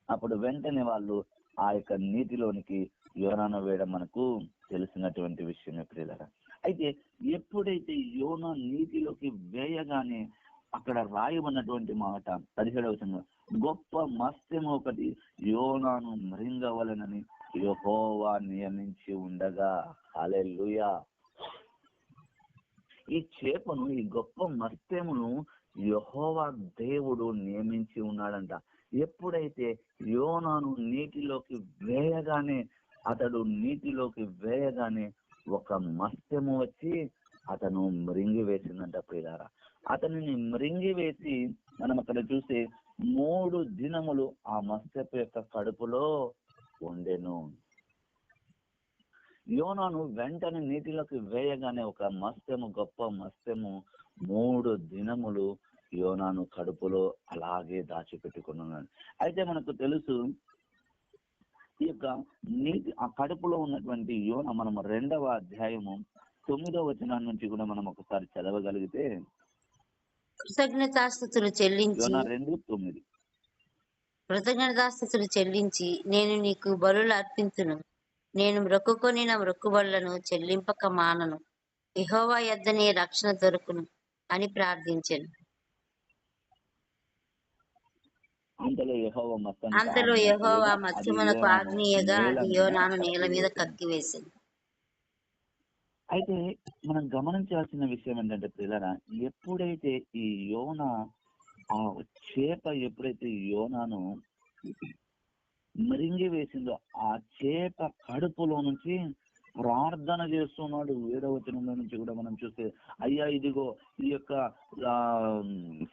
అప్పుడు వెంటనే వాళ్ళు ఆ యొక్క నీటిలోనికి యోనాను వేయడం మనకు తెలిసినటువంటి విషయమే ప్రియులారా. అయితే ఎప్పుడైతే యోనా నీటిలోకి వేయగానే అక్కడ రాయబడినటువంటి మాట 17వ వచనంలో, గొప్ప మత్స్యము ఒకటి యోనాను మృంగవలెనని యెహోవా నియమించి ఉండగా. హల్లెలూయా. ఈ చేపను, ఈ గొప్ప మత్స్యమును యెహోవా దేవుడు నియమించి ఉన్నాడంట. ఎప్పుడైతే యోనాను నీటిలోకి వేయగానే, అతడు నీటిలోకి వేయగానే ఒక మత్స్యము వచ్చి అతను మృంగి వేసిందంట ప్రియులారా. అతనిని మృంగి వేసి మనం అక్కడ చూస్తే 3 దినములు ఆ మత్స్యపు యొక్క కడుపులో ఉండెను. యోనాను వెంటనే నీటిలోకి వేయగానే ఒక మత్స్యము, గొప్ప మత్స్యము 3 దినములు యోనాను కడుపులో అలాగే దాచిపెట్టుకున్నాడు. అయితే మనకు తెలుసు, ఈ యొక్క నీటి ఆ కడుపులో ఉన్నటువంటి యోన మనం 2వ అధ్యాయము 9వ వచనం నుంచి కూడా మనం ఒకసారి చదవగలిగితే, కృతజ్ఞతాస్తుతులు చెల్లించి యోనా 2:9. కృతజ్ఞతాస్తుతులు చెల్లించి నేను నీకు బలులు అర్పింతును. నేను మ్రొక్కుకొని నా మ్రొక్కుబడులను చెల్లింపక మానను. యెహోవా యొద్ద నీ రక్షణ దొరుకును అని ప్రార్థించెను. అంతలో యెహోవా మత్స్యానికి అంతలో ఆజ్ఞ యెహోవా ఇయ్యగా అది మత్స్యమునకు యోనాను ఆజ్ఞయగా నేల అది మీద యోనాను నేల మీద కక్కివేసెను. కక్కివేసింది. అయితే మనం గమనించాల్సిన విషయం ఏంటంటే ప్రియులారా, ఎప్పుడైతే ఈ యోన ఆ చేప ఎప్పుడైతే యోనాను మరింగి వేసిందో, ఆ చేప కడుపులో నుంచి ప్రార్థన చేస్తున్నాడు. 7వ వచనంలో నుంచి కూడా మనం చూస్తే, అయ్యా ఇదిగో ఈ యొక్క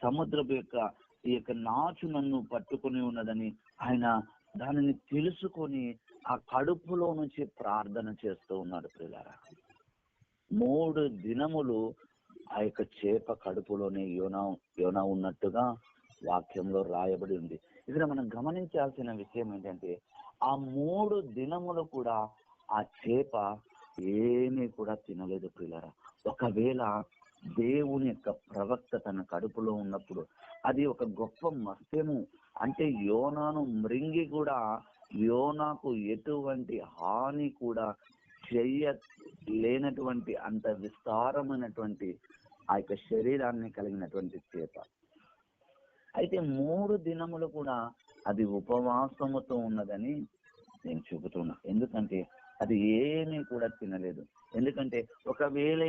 సముద్రపు యొక్క ఈ యొక్క నాచు నన్ను పట్టుకొని ఉన్నదని ఆయన దానిని తెలుసుకొని ఆ కడుపులో నుంచి ప్రార్థన చేస్తూ ఉన్నాడు ప్రియులారా. 3 దినములు ఆ యొక్క చేప కడుపులోనే యోనా ఉన్నట్టుగా వాక్యంలో రాయబడి ఉంది. ఇక్కడ మనం గమనించాల్సిన విషయం ఏంటంటే, ఆ 3 దినములు కూడా ఆ చేప ఏమీ కూడా తినలేదు ప్రియులారా. ఒకవేళ దేవుని యొక్క ప్రవక్త తన కడుపులో ఉన్నప్పుడు అది ఒక గొప్ప మత్స్యము అంటే యోనాను మృంగి కూడా యోనాకు ఎటువంటి హాని కూడా లేనటువంటి అంత విస్తారమైనటువంటి ఆ యొక్క శరీరాన్ని కలిగినటువంటి చేప. అయితే 3 దినములు కూడా అది ఉపవాసముతో ఉన్నదని నేను చెబుతున్నా. ఎందుకంటే అది ఏమీ కూడా తినలేదు. ఎందుకంటే ఒకవేళ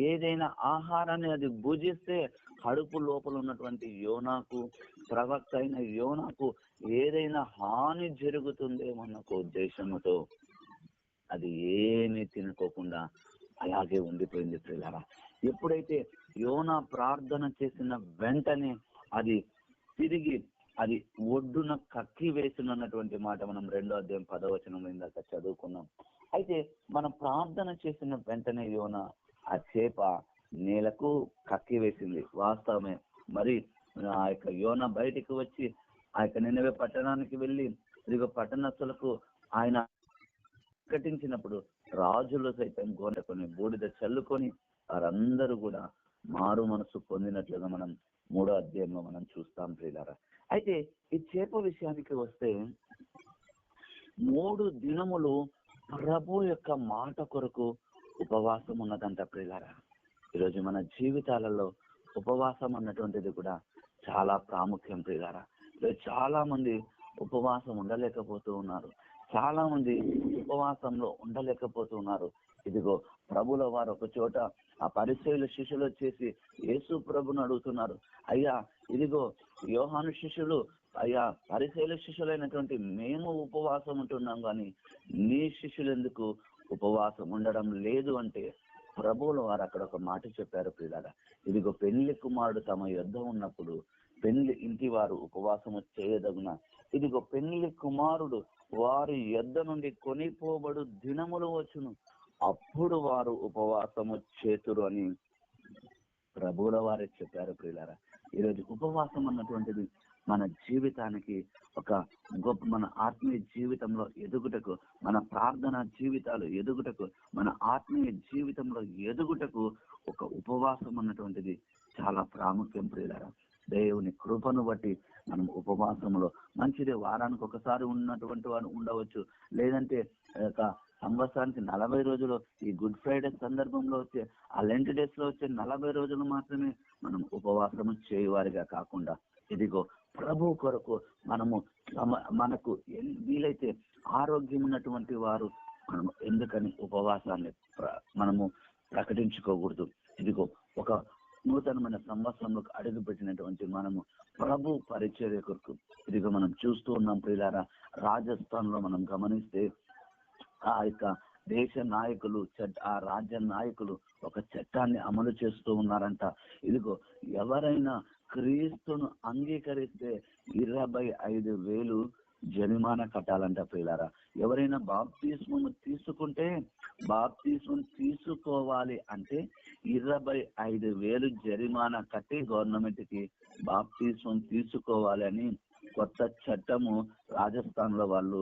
ఏదైనా ఆహారాన్ని అది భుజిస్తే కడుపు లోపల ఉన్నటువంటి యోనాకు, ప్రవక్త అయిన యోనాకు ఏదైనా హాని జరుగుతుందేమన్న ఉద్దేశంతో అది ఏమీ తినుకోకుండా అలాగే ఉండిపోయింది ప్రియులారా. ఎప్పుడైతే యోనా ప్రార్థన చేసిన వెంటనే అది తిరిగి అది ఒడ్డున కక్కి వేసినటువంటి మాట మనం 2వ అధ్యాయం 10వ వచనం ఇందాక చదువుకున్నాం. అయితే మనం ప్రార్థన చేసిన వెంటనే యోనా ఆ చేప నేలకు కక్కి వేసింది. వాస్తవమే. మరి ఆ యొక్క యోనా బయటికి వచ్చి ఆ యొక్క నినవే పట్టణానికి వెళ్ళి ఇదిగో పట్టణస్తులకు ఆయన ప్రకటించినప్పుడు రాజులు సైతం గోనెకొని బూడిద చల్లుకొని వారందరూ కూడా మారు మనసు పొందినట్లుగా మనం 3వ అధ్యాయంలో మనం చూస్తాం ప్రియులారా. అయితే ఈ చేప విషయానికి వస్తే 3 దినములు ప్రభు యొక్క మాట కొరకు ఉపవాసం ఉన్నదంట ప్రియులారా. ఈరోజు మన జీవితాలలో ఉపవాసం అన్నటువంటిది కూడా చాలా ప్రాముఖ్యం ప్రియులారా. చాలా మంది ఉపవాసం ఉండలేకపోతూ ఉన్నారు. చాలా మంది ఉపవాసంలో ఉండలేకపోతున్నారు. ఇదిగో ప్రభుల వారు ఒక చోట ఆ పరిసయ్యుల శిష్యులు వచ్చేసి యేసు ప్రభుని అడుగుతున్నారు, అయ్యా ఇదిగో యోహాను శిష్యులు, అయ్యా పరిసయ్యుల శిష్యులైనటువంటి మేము ఉపవాసం ఉంటున్నాం కానీ నీ శిష్యులు ఎందుకు ఉపవాసం ఉండడం లేదు అంటే, ప్రభువుల వారు అక్కడ ఒక మాట చెప్పారు ప్రియులారా. ఇదిగో పెళ్లి కుమారుడు తమ యొద్ద ఉన్నప్పుడు పెళ్లి ఇంటి వారు ఉపవాసము చేయదగున, ఇదిగో పెళ్లి కుమారుడు వారి యొద్ద నుండి కొనిపోబడు దినములు వచ్చును, అప్పుడు వారు ఉపవాసము చేతురు అని ప్రభువుల వారే చెప్పారు ప్రియులారా. ఈరోజు ఉపవాసం అన్నటువంటిది మన జీవితానికి ఒక గొప్ప, మన ఆత్మీయ జీవితంలో ఎదుగుటకు, మన ప్రార్థన జీవితాలు ఎదుగుటకు, మన ఆత్మీయ జీవితంలో ఎదుగుటకు ఒక ఉపవాసం అన్నటువంటిది చాలా ప్రాముఖ్యం ప్రియులారా. దేవుని కృపను బట్టి మనం ఉపవాసంలో మంచిదే, వారానికి ఒకసారి ఉన్నటువంటి వారు ఉండవచ్చు, లేదంటే సంవత్సరానికి 40 రోజులు, ఈ గుడ్ ఫ్రైడే సందర్భంలో వచ్చే ఆ లెంట్ డేస్ లో వచ్చే 40 రోజులు మాత్రమే మనం ఉపవాసము చేయవారిగా కాకుండా, ఇదిగో ప్రభు కొరకు మనము మనకు వీలైతే ఆరోగ్యం ఉన్నటువంటి వారు మనము ఎందుకని ఉపవాసాన్ని మనము ప్రకటించుకోకూడదు? ఇదిగో ఒక నూతనమైన సంవత్సరంలో అడుగు పెట్టినటువంటి మనము ప్రభు పరిచర్య కొరకు ఇదిగో మనం చూస్తూ ఉన్నాం ప్రియులారా. రాజస్థాన్ లో మనం గమనిస్తే ఆ యొక్క దేశ నాయకులు ఆ రాజ్య నాయకులు ఒక చట్టాన్ని అమలు చేస్తూ ఉన్నారంట. ఇదిగో ఎవరైనా క్రీస్తును అంగీకరిస్తే 25,000 జరిమానా కట్టాలంట ప్రియులారా. ఎవరైనా బాప్తిస్మం తీసుకుంటే బాప్తిస్మం తీసుకోవాలి అంటే 25,000 జరిమానా కట్టి గవర్నమెంట్ కి బాప్తిస్మం తీసుకోవాలి అని కొత్త చట్టము రాజస్థాన్ లో వాళ్ళు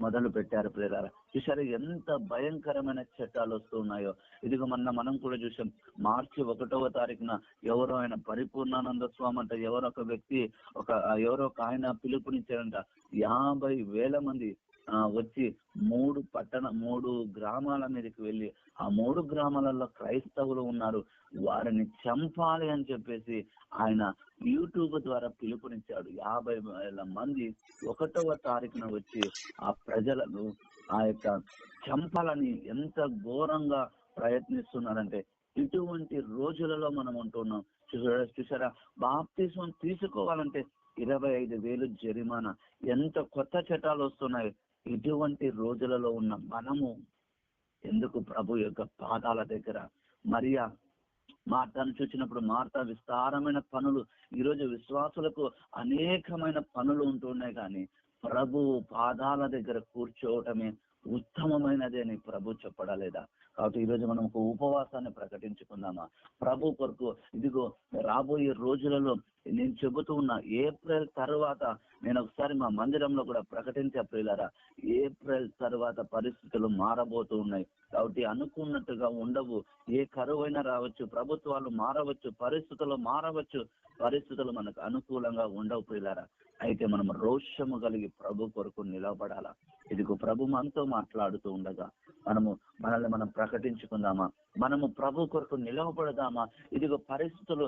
మొదలు పెట్టారు ప్రియులారా. చూసారు ఎంత భయంకరమైన చట్టాలు వస్తున్నాయో. ఇదిగో మనం కూడా చూసాం. మార్చి 1వ తారీఖున ఎవరో ఆయన పరిపూర్ణానంద స్వామి అంట ఎవరో ఒక వ్యక్తి ఎవరో ఒక ఆయన పిలుపునిచ్చారంట. 50,000 మంది వచ్చి 3 గ్రామాల మీదకి వెళ్ళి ఆ 3 గ్రామాలలో క్రైస్తవులు ఉన్నారు, వారిని చంపాలి అని చెప్పేసి ఆయన యూట్యూబ్ ద్వారా పిలుపునిచ్చాడు. 50,000 మంది 1వ తారీఖున వచ్చి ఆ ప్రజలను ఆ యొక్క చంపాలని ఎంత ఘోరంగా ప్రయత్నిస్తున్నారంటే ఇటువంటి రోజులలో మనం ఉంటున్నాం. చూసారా, బాప్తిస్మం తీసుకోవాలంటే 25,000 జరిమానా. ఎంత కొత్త చట్టాలు వస్తున్నాయి. ఇటువంటి రోజులలో ఉన్న మనము ఎందుకు ప్రభు యొక్క పాదాల దగ్గర మరియా మార్తాను చూసినప్పుడు మార్తా విస్తారమైన పనులు, ఈరోజు విశ్వాసులకు అనేకమైన పనులు ఉంటున్నాయి, కానీ ప్రభు పాదాల దగ్గర కూర్చోవటమే ఉత్తమమైనది అని ప్రభు చెప్పడా లేదా? కాబట్టి ఈరోజు మనం ఒక ఉపవాసాన్ని ప్రకటించుకుందామా ప్రభు కొరకు? ఇదిగో రాబోయే రోజులలో నేను చెబుతూ ఉన్నా, ఏప్రిల్ తర్వాత నేను ఒకసారి మా మందిరంలో కూడా ప్రకటించే ప్రియులారా, ఏప్రిల్ తర్వాత పరిస్థితులు మారబోతూ ఉన్నాయి. కాబట్టి అనుకున్నట్టుగా ఉండవు. ఏ కరువైనా రావచ్చు, ప్రభుత్వాలు మారవచ్చు, పరిస్థితులు మారవచ్చు, పరిస్థితులు మనకు అనుకూలంగా ఉండవు ప్రియులారా. అయితే మనం రోషము కలిగి ప్రభు కొరకు నిలబడాలా. ఇదిగో ప్రభు మనతో మాట్లాడుతూ ఉండగా మనల్ని మనం ప్రకటించుకుందామా? మనము ప్రభు కొరకు నిలవబడదామా? ఇదిగో పరిస్థితులు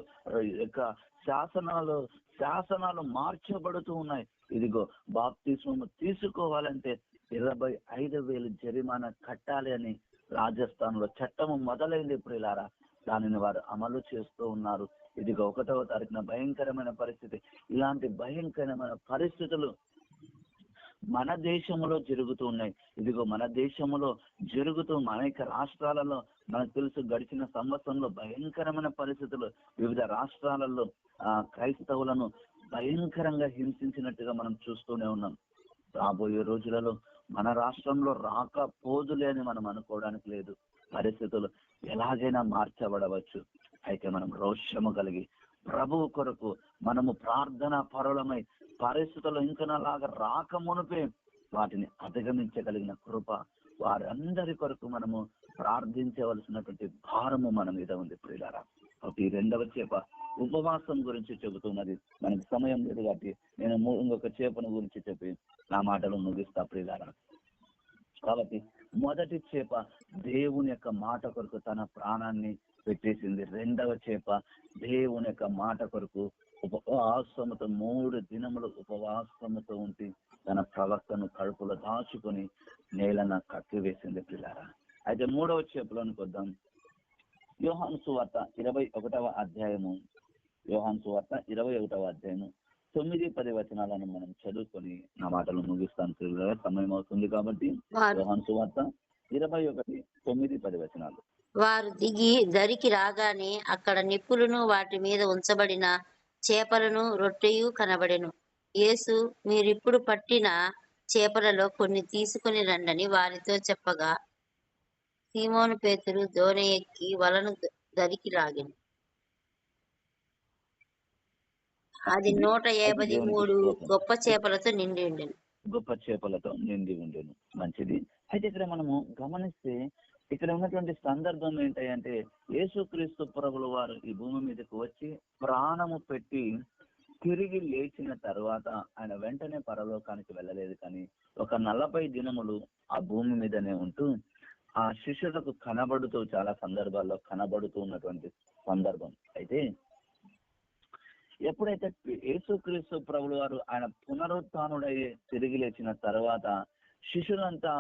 యొక్క శాసనాలు మార్చబడుతూ ఉన్నాయి. ఇదిగో బాప్తిస్మము తీసుకోవాలంటే 25,000 జరిమానా కట్టాలి అని రాజస్థాన్ లో చట్టము మొదలైంది ప్రియులారా. దానిని వారు అమలు చేస్తూ ఉన్నారు. ఇదిగో 1వ తారీఖున భయంకరమైన పరిస్థితి. ఇలాంటి భయంకరమైన పరిస్థితులు మన దేశంలో జరుగుతూ ఉన్నాయి. ఇదిగో మన దేశంలో జరుగుతూ అనేక రాష్ట్రాలలో మనకు తెలుసు, గడిచిన సంవత్సరంలో భయంకరమైన పరిస్థితులు వివిధ రాష్ట్రాలలో క్రైస్తవులను భయంకరంగా హింసించినట్టుగా మనం చూస్తూనే ఉన్నాం. రాబోయే రోజులలో మన రాష్ట్రంలో రాకపోదులే అని మనం అనుకోవడానికి లేదు. పరిస్థితులు ఎలాగైనా మార్చబడవచ్చు. అయితే మనం రోషము కలిగి ప్రభువు కొరకు మనము ప్రార్థన పరులమై పరిస్థితులు ఇంకనలాగా రాకమునుపే వాటిని అధిగమించగలిగిన కృప వారందరి కొరకు మనము ప్రార్థించవలసినటువంటి భారము మన మీద ఉంది ప్రియులారా. కాబట్టి 2వ చేప ఉపవాసం గురించి చెబుతున్నది. మనకి సమయం లేదు కాబట్టి నేను ఇంకొక చేపను గురించి చెప్పి నా మాటలు ముగిస్తా ప్రియులారా. కాబట్టి మొదటి చేప దేవుని యొక్క మాట కొరకు తన ప్రాణాన్ని పెట్టేసింది. 2వ చేప దేవుని యొక్క మాట కొరకు ఉపవాసముతో 3 దినములు ఉపవాసముతో ఉండి తన ప్రవక్తను కడుపులో దాచుకొని నేలన కట్టివేసింది పిల్లారా. అయితే 3వ చేపలోనికి వద్దాం. యోహాను సువార్త 21వ అధ్యాయము 9-10 వచనాలను మనం చదువుకొని నా మాటలు ముగిస్తాను పిల్లల, సమయం అవుతుంది కాబట్టి. యోహాను సువార్త 21:9-10 వచనాలు. వారు దిగి దరికి రాగానే అక్కడ నిప్పులను వాటి మీద ఉంచబడిన చేపలను రొట్టెయు కనబడెను. యేసు, మీరిప్పుడు పట్టిన చేపలలో కొన్ని తీసుకుని రండని వారితో చెప్పగా, సీమోను పేతురు దోణి ఎక్కి వలను దరికి లాగెను. అది 153 గొప్ప చేపలతో నిండి ఉండెను. గొప్ప చేపలతో నిండి ఉండెను. మంచిది. అయితే ఇక్కడ మనము గమనిస్తే ఇక్కడ ఉన్నటువంటి సందర్భం ఏంటంటే, యేసుక్రీస్తు ప్రభుల వారు ఈ భూమి మీదకి వచ్చి ప్రాణము పెట్టి తిరిగి లేచిన తర్వాత ఆయన వెంటనే పరలోకానికి వెళ్ళలేదు, కానీ ఒక 40 దినములు ఆ భూమి మీదనే ఉంటూ ఆ శిష్యులకు కనబడుతూ, చాలా సందర్భాల్లో కనబడుతూ ఉన్నటువంటి సందర్భం. అయితే ఎప్పుడైతే యేసుక్రీస్తు ప్రభుల వారు ఆయన పునరుత్థానుడై తిరిగి లేచిన తర్వాత శిష్యులంతా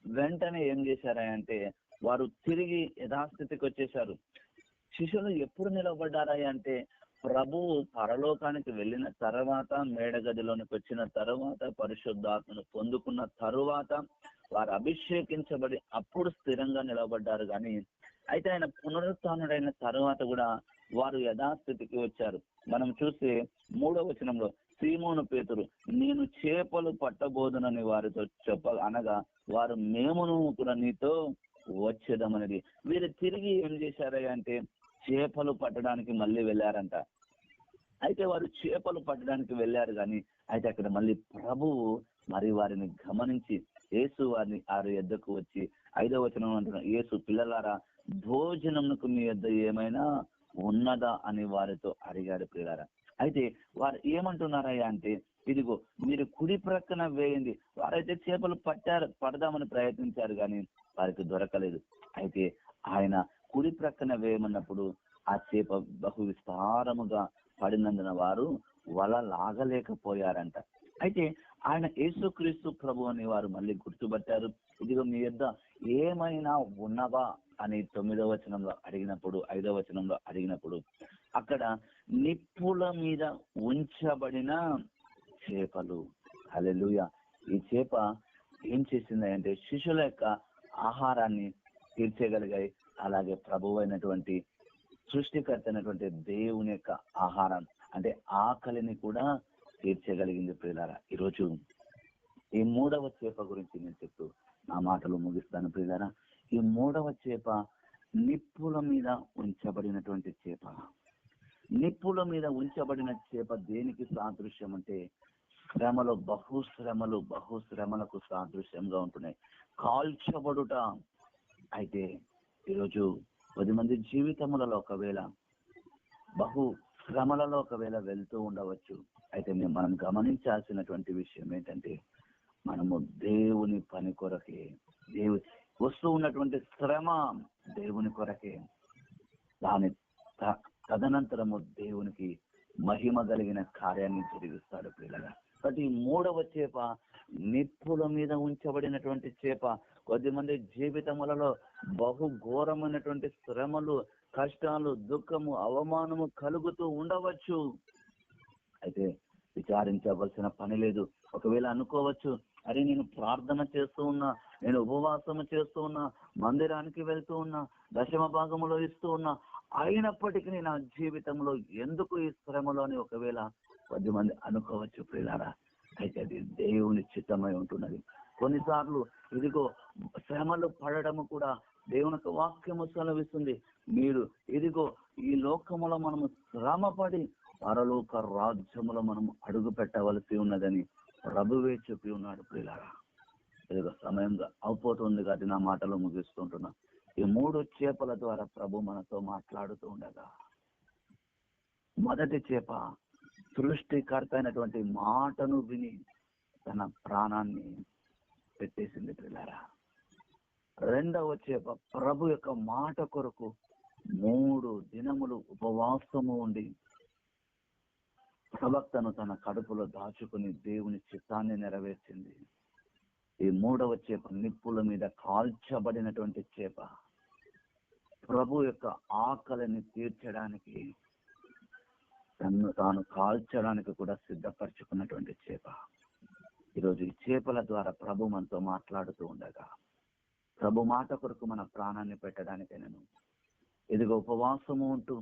వెంటనే ఏం చేశారంటే వారు తిరిగి యథాస్థితికి వచ్చేశారు. శిష్యులు ఎప్పుడు నిలబడ్డారా అంటే ప్రభువు పరలోకానికి వెళ్ళిన తర్వాత, మేడగదిలోనికి వచ్చిన తర్వాత, పరిశుద్ధాత్మను పొందుకున్న తరువాత వారు అభిషేకించబడి అప్పుడు స్థిరంగా నిలబడ్డారు. కానీ అయితే ఆయన పునరుత్థానుడైన తర్వాత కూడా వారు యథాస్థితికి వచ్చారు. మనం చూస్తే 3వ వచనంలో సీమోను పేతురు నేను చేపలు పట్టబోదునని వారితో అనగా వారు మేమును కూడా నీతో వచ్చేదమనేది. వీరు తిరిగి ఏం చేశారు అంటే చేపలు పట్టడానికి మళ్ళీ వెళ్ళారంట. అయితే వారు చేపలు పట్టడానికి వెళ్ళారు కానీ అయితే అక్కడ మళ్ళీ ప్రభువు మరి వారిని గమనించి యేసు వారిని వారి యొద్దకు వచ్చి 5వ వచనం అంటున్నారు, యేసు పిల్లలారా భోజనమునకు మీ యొద్ద ఏమైనా ఉన్నదా అని వారితో అడిగాడు. పిల్లలారా అయితే వారు ఏమంటున్నారయ్యా అంటే ఇదిగో మీరు కుడి ప్రక్కన వేయండి. వారైతే చేపలు పడదామని ప్రయత్నించారు కానీ వారికి దొరకలేదు. అయితే ఆయన కుడి ప్రక్కన వేయమన్నప్పుడు ఆ చేప బహు విస్తారముగా పడినందున వారు వల లాగలేకపోయారంట. అయితే ఆయన యేసుక్రీస్తు ప్రభు అని వారు మళ్ళీ గుర్తుపట్టారు. ఇదిగో మీ యొద్ద ఏమైనా ఉన్నవా అని 9వ వచనంలో అడిగినప్పుడు, 5వ వచనంలో అడిగినప్పుడు అక్కడ నిప్పుల మీద ఉంచబడిన చేపలు. హల్లెలూయా. ఈ చేప ఏం చేసింది అంటే శిష్యుల యొక్క ఆహారాన్ని తీర్చగలిగాయి. అలాగే ప్రభువు అయినటువంటి సృష్టికర్త అయినటువంటి దేవుని యొక్క ఆహారం అంటే ఆకలిని కూడా తీర్చగలిగింది. ప్రియులారా ఈరోజు ఈ 3వ చేప గురించి నేను చెప్తూ నా మాటలు ముగిస్తాను. ప్రియులారా ఈ 3వ చేప నిప్పుల మీద ఉంచబడినటువంటి చేప. నిప్పుల మీద ఉంచబడిన చేప దేనికి సాదృశ్యం అంటే శ్రమలు, బహుశ్రమలకు సాదృశ్యంగా ఉంటున్నాయి. కాల్చబడుట. అయితే ఈరోజు 10 మంది జీవితములలో ఒకవేళ బహు శ్రమలలో ఒకవేళ వెళ్తూ ఉండవచ్చు. అయితే మనం గమనించాల్సినటువంటి విషయం ఏంటంటే మనము దేవుని పని కొరకే, వస్తూ ఉన్నటువంటి శ్రమ దేవుని కొరకే, దాని తదనంతరము దేవునికి మహిమ కలిగిన కార్యాన్ని జరిగిస్తాడు. పిల్లగా కాబట్టి 3వ చేప నిప్పుల మీద ఉంచబడినటువంటి చేప. 10 మంది జీవితములలో బహు ఘోరమైనటువంటి శ్రమలు, కష్టాలు, దుఃఖము, అవమానము కలుగుతూ ఉండవచ్చు. అయితే విచారించవలసిన పని లేదు. ఒకవేళ అనుకోవచ్చు, అరే నేను ప్రార్థన చేస్తూ ఉన్నా, నేను ఉపవాసము చేస్తూ ఉన్నా, మందిరానికి వెళ్తూ ఉన్నా, 10వ భాగములో ఇస్తూ ఉన్నా, అయినప్పటికీ నా జీవితంలో ఎందుకు ఈ శ్రమలో అని ఒకవేళ 10 మంది అనుకోవచ్చు. ప్రియులారా అయితే అది దేవుని చిత్తమై ఉంటున్నది. కొన్నిసార్లు ఇదిగో శ్రమలు పడడము కూడా దేవుని యొక్క వాక్యము సెలవిస్తుంది. మీరు ఇదిగో ఈ లోకములో మనము శ్రమపడి పరలోక రాజ్యములో మనము అడుగు పెట్టవలసి ఉన్నదని ప్రభువే చెప్పి ఉన్నాడు. ప్రియులారా ఇదిగో సమయంగా అయిపోతుంది కాబట్టి నా మాటలు ముగిస్తుంటున్నా. ఈ 3 చేపల ద్వారా ప్రభు మనతో మాట్లాడుతూ ఉండగా మొదటి చేప సృష్టికర్త అయినటువంటి మాటను విని తన ప్రాణాన్ని పెట్టేసింది. పిల్లారా 2వ చేప ప్రభు యొక్క మాట కొరకు 3 దినములు ఉపవాసము ఉండి ప్రవక్తను తన కడుపులో దాచుకుని దేవుని చిత్తాన్ని నెరవేర్చింది. ఈ 3వ చేప నిప్పుల మీద కాల్చబడినటువంటి చేప ప్రభు యొక్క ఆకలిని తీర్చడానికి, తను తాను కాల్చడానికి కూడా సిద్ధపరచుకున్నటువంటి చేప. ఈరోజు ఈ చేపల ద్వారా ప్రభు మనతో మాట్లాడుతూ ఉండగా ప్రభు మాట కొరకు మన ప్రాణాన్ని పెట్టడానికే నేను ఇదిగో ఉపవాసము ఉంటూ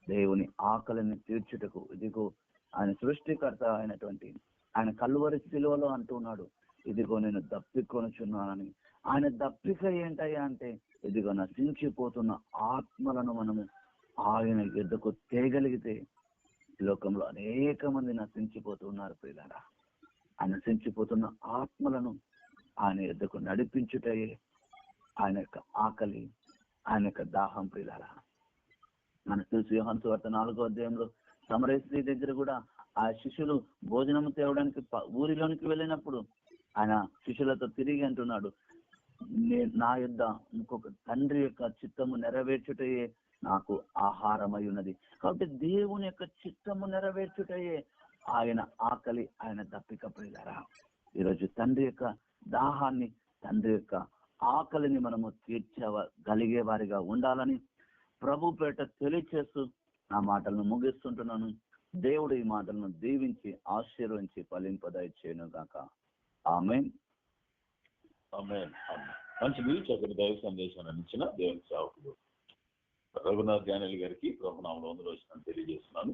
దేవుని ఆకలిని తీర్చుటకు, ఇదిగో ఆయన సృష్టికర్త అయినటువంటి ఆయన కల్వరి శిలువలో అంటున్నాడు, ఇదిగో నేను దప్పికొనుచున్నానని. ఆయన దప్పిక ఏంటయ్యా అంటే ఇదిగో నశించిపోతున్న ఆత్మలను మనము ఆయన యుద్ధకు తేగలిగితే లోకంలో అనేక మంది నశించిపోతున్నారు. ప్రియులారా ఆ నశించిపోతున్న ఆత్మలను ఆయన యుద్ధకు నడిపించుటే ఆయన యొక్క ఆకలి, ఆయన యొక్క దాహం. ప్రియులారా మనకు తెలుసు యోహాను సువార్త 4వ అధ్యాయంలో సమరయ స్త్రీ దగ్గర కూడా ఆ శిష్యులు భోజనం తేవడానికి ఊరిలోనికి వెళ్ళినప్పుడు ఆయన శిష్యులతో తిరిగి అంటున్నాడు, నా యుద్ధ ఇంకొక తండ్రి యొక్క చిత్తము నెరవేర్చుటయే నాకు ఆహారమై ఉన్నది. కాబట్టి దేవుని యొక్క చిత్తము నెరవేర్చుటయే ఆయన ఆకలి, ఆయన దప్పిక. ప్రియులారా, ఈరోజు తండ్రి యొక్క దాహాన్ని, తండ్రి యొక్క ఆకలిని మనము తీర్చగలిగే వారిగా ఉండాలని ప్రభు పేట తెలియచేస్తూ నా మాటలను ముగిస్తుంటున్నాను. దేవుడు ఈ మాటలను దీవించి ఆశీర్వించి ఫలింపదయచేయును గాక. ఆమేన్. ఆమేన్. మంచి చక్కని దైవ సందేశాన్ని అందించిన దేవుని సేవకులు రఘునాథ్ జానల్ గారికి ప్రభునామములో వందనాలు తెలియజేస్తున్నాను.